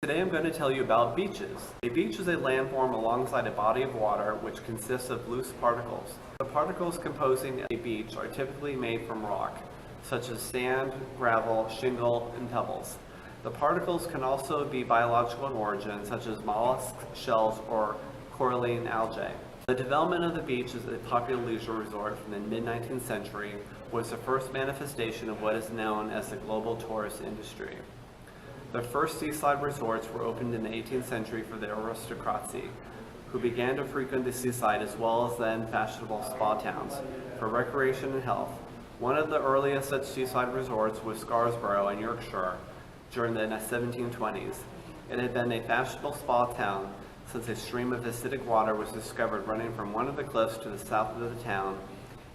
Today I'm going to tell you about beaches. A beach is a landform alongside a body of water which consists of loose particles. The particles composing a beach are typically made from rock, such as sand, gravel, shingle, and pebbles. The particles can also be biological in origin, such as mollusks, shells, or coralline algae. The development of the beach as a popular leisure resort from the mid-19th century was the first manifestation of what is known as the global tourist industry. The first seaside resorts were opened in the 18th century for the aristocracy, who began to frequent the seaside as well as then fashionable spa towns for recreation and health. One of the earliest such seaside resorts was Scarisborough in Yorkshire during the 1720s. It had been a fashionable spa town since a stream of acidic water was discovered running from one of the cliffs to the south of the town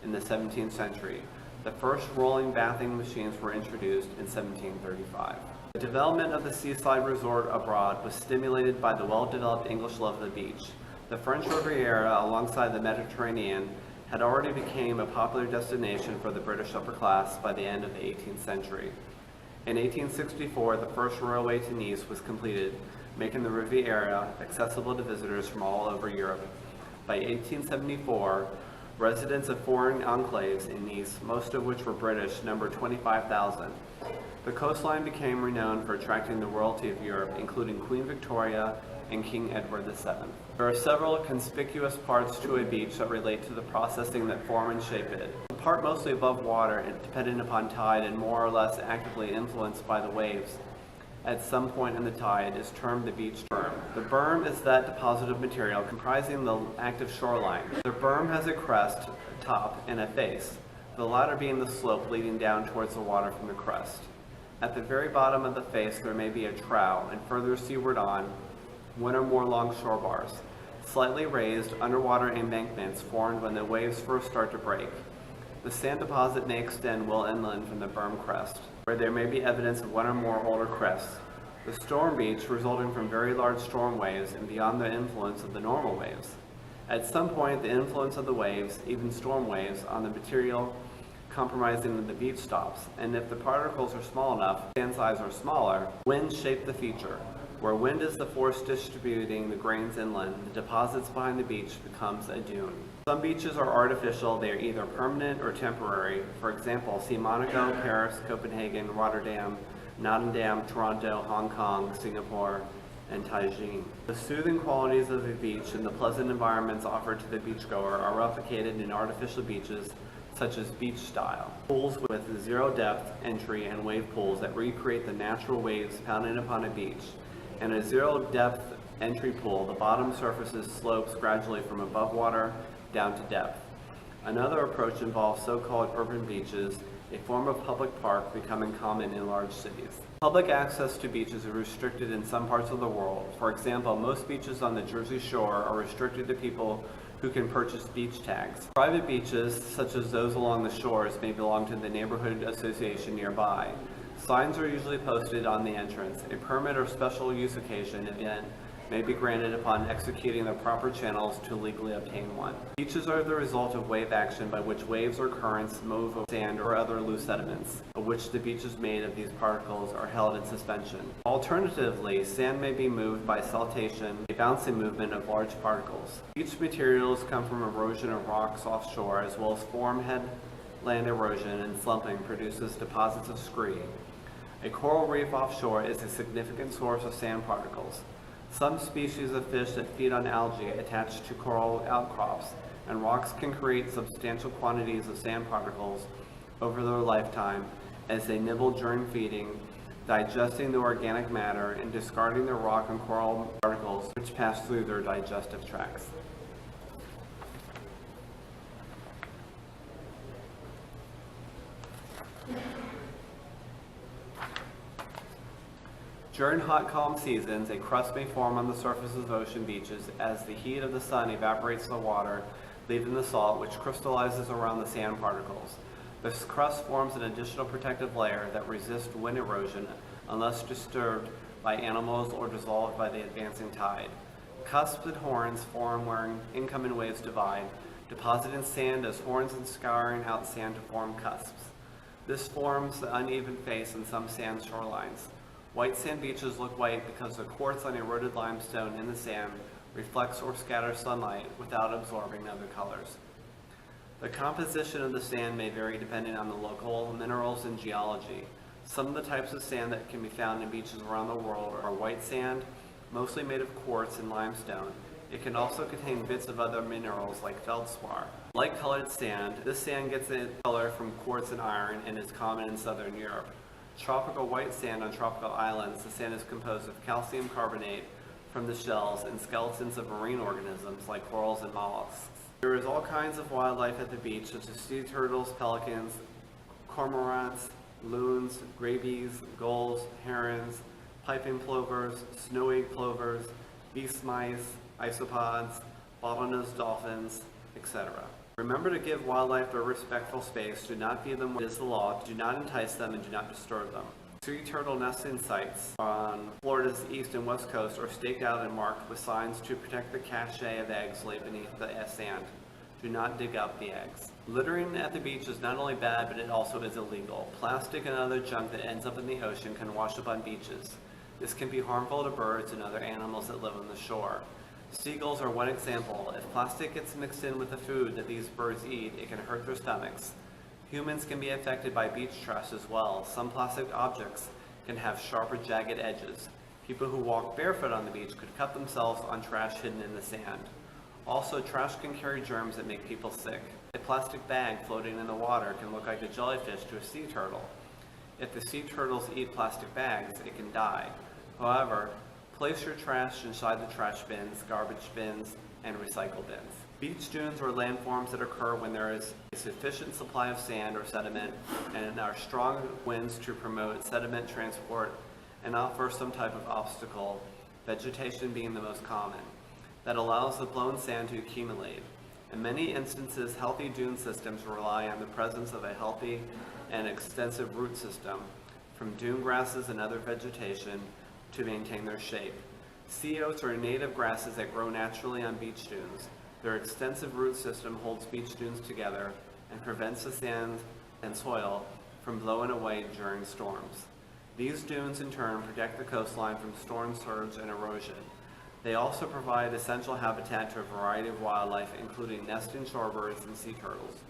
in the 17th century. The first rolling bathing machines were introduced in 1735. The development of the seaside resort abroad was stimulated by the well-developed English love of the beach. The French Riviera, alongside the Mediterranean, had already become a popular destination for the British upper class by the end of the 18th century. In 1864, the first railway to Nice was completed, making the Riviera accessible to visitors from all over Europe. By 1874, residents of foreign enclaves in Nice, most of which were British, numbered 25,000. The coastline became renowned for attracting the royalty of Europe, including Queen Victoria and King Edward VII. There are several conspicuous parts to a beach that relate to the processing that form and shape it. The part mostly above water and dependent upon tide and more or less actively influenced by the waves at some point in the tide is termed the beach berm. The berm is that deposit of material comprising the active shoreline. The berm has a crest, top, and a face, the latter being the slope leading down towards the water from the crest. At the very bottom of the face there may be a trough, and further seaward on, one or more long shore bars. Slightly raised underwater embankments formed when the waves first start to break. The sand deposit may extend well inland from the berm crest, where there may be evidence of one or more older crests. The storm beach resulting from very large storm waves and beyond the influence of the normal waves. At some point, the influence of the waves, even storm waves, on the material compromising the beach stops, and if the particles are small enough, sand size are smaller, winds shape the feature. Where wind is the force distributing the grains inland, the deposits behind the beach becomes a dune. Some beaches are artificial. They are either permanent or temporary. For example, see Monaco, Paris, Copenhagen, Rotterdam, Nottingham, Toronto, Hong Kong, Singapore, and Tianjin. The soothing qualities of the beach and the pleasant environments offered to the beachgoer are replicated in artificial beaches such as beach style. Pools with zero depth entry and wave pools that recreate the natural waves pounding upon a beach. In a zero depth entry pool, the bottom surfaces slopes gradually from above water down to depth. Another approach involves so-called urban beaches, a form of public park becoming common in large cities. Public access to beaches is restricted in some parts of the world. For example, most beaches on the Jersey Shore are restricted to people who can purchase beach tags. Private beaches, such as those along the shores, may belong to the neighborhood association nearby. Signs are usually posted on the entrance. A permit or special use occasion event may be granted upon executing the proper channels to legally obtain one. Beaches are the result of wave action by which waves or currents move over sand or other loose sediments, of which the beaches made of these particles are held in suspension. Alternatively, sand may be moved by saltation, a bouncing movement of large particles. Beach materials come from erosion of rocks offshore, as well as form headland erosion and slumping produces deposits of scree. A coral reef offshore is a significant source of sand particles. Some species of fish that feed on algae attached to coral outcrops and rocks can create substantial quantities of sand particles over their lifetime as they nibble during feeding, digesting the organic matter and discarding the rock and coral particles which pass through their digestive tracts. During hot, calm seasons, a crust may form on the surfaces of ocean beaches as the heat of the sun evaporates the water, leaving the salt, which crystallizes around the sand particles. This crust forms an additional protective layer that resists wind erosion unless disturbed by animals or dissolved by the advancing tide. Cusps and horns form where incoming waves divide, depositing sand as horns and scouring out sand to form cusps. This forms the uneven face in some sand shorelines. White sand beaches look white because the quartz on eroded limestone in the sand reflects or scatters sunlight without absorbing other colors. The composition of the sand may vary depending on the local minerals and geology. Some of the types of sand that can be found in beaches around the world are white sand, mostly made of quartz and limestone. It can also contain bits of other minerals like feldspar. Light-colored sand, this sand gets its color from quartz and iron and is common in southern Europe. Tropical white sand on tropical islands, the sand is composed of calcium carbonate from the shells and skeletons of marine organisms like corals and mollusks. There is all kinds of wildlife at the beach, such as sea turtles, pelicans, cormorants, loons, grabies, gulls, herons, piping plovers, snow-egg plovers, beast mice, isopods, bottlenose dolphins, etc. Remember to give wildlife a respectful space. Do not feed them what is the law. Do not entice them and do not disturb them. Sea turtle nesting sites on Florida's east and west coast are staked out and marked with signs to protect the cache of eggs laid beneath the sand. Do not dig up the eggs. Littering at the beach is not only bad, but it also is illegal. Plastic and other junk that ends up in the ocean can wash up on beaches. This can be harmful to birds and other animals that live on the shore. Seagulls are one example. If plastic gets mixed in with the food that these birds eat, it can hurt their stomachs. Humans can be affected by beach trash as well. Some plastic objects can have sharp or jagged edges. People who walk barefoot on the beach could cut themselves on trash hidden in the sand. Also, trash can carry germs that make people sick. A plastic bag floating in the water can look like a jellyfish to a sea turtle. If the sea turtles eat plastic bags, it can die. However, place your trash inside the trash bins, garbage bins, and recycle bins. Beach dunes are landforms that occur when there is a sufficient supply of sand or sediment and are strong winds to promote sediment transport and offer some type of obstacle, vegetation being the most common, that allows the blown sand to accumulate. In many instances, healthy dune systems rely on the presence of a healthy and extensive root system, from dune grasses and other vegetation, to maintain their shape. Sea oats are native grasses that grow naturally on beach dunes. Their extensive root system holds beach dunes together and prevents the sand and soil from blowing away during storms. These dunes in turn protect the coastline from storm surge and erosion. They also provide essential habitat to a variety of wildlife, including nesting shorebirds and sea turtles.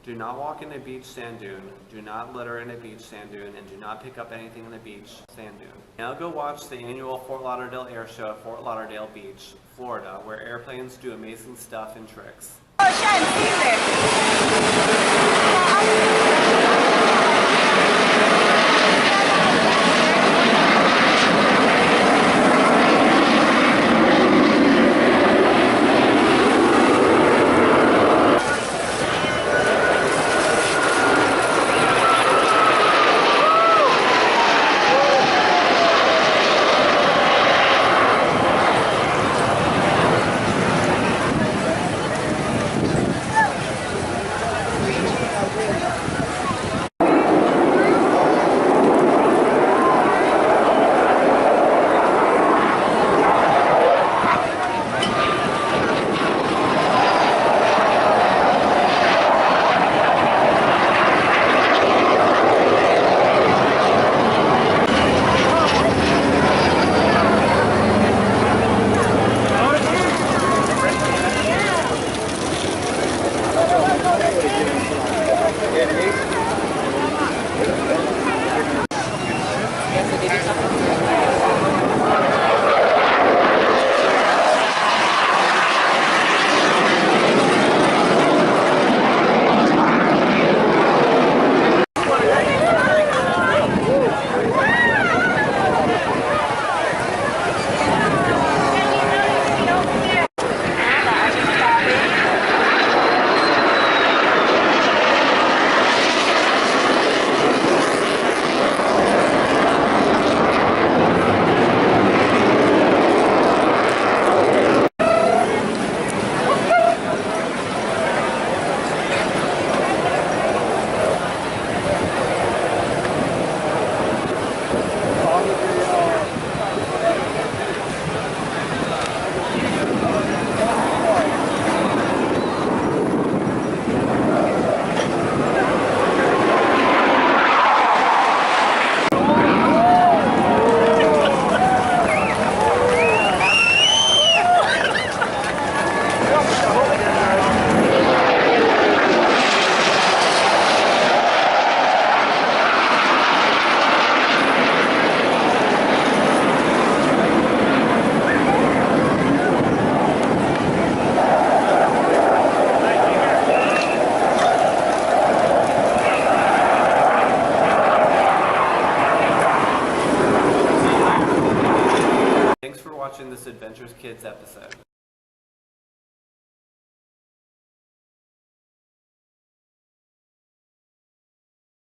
Do not walk in a beach sand dune, do not litter in a beach sand dune, and do not pick up anything in the beach sand dune. Now go watch the annual Fort Lauderdale Air Show at Fort Lauderdale Beach, Florida, where airplanes do amazing stuff and tricks. Thanks for watching this Adventurous Kids episode.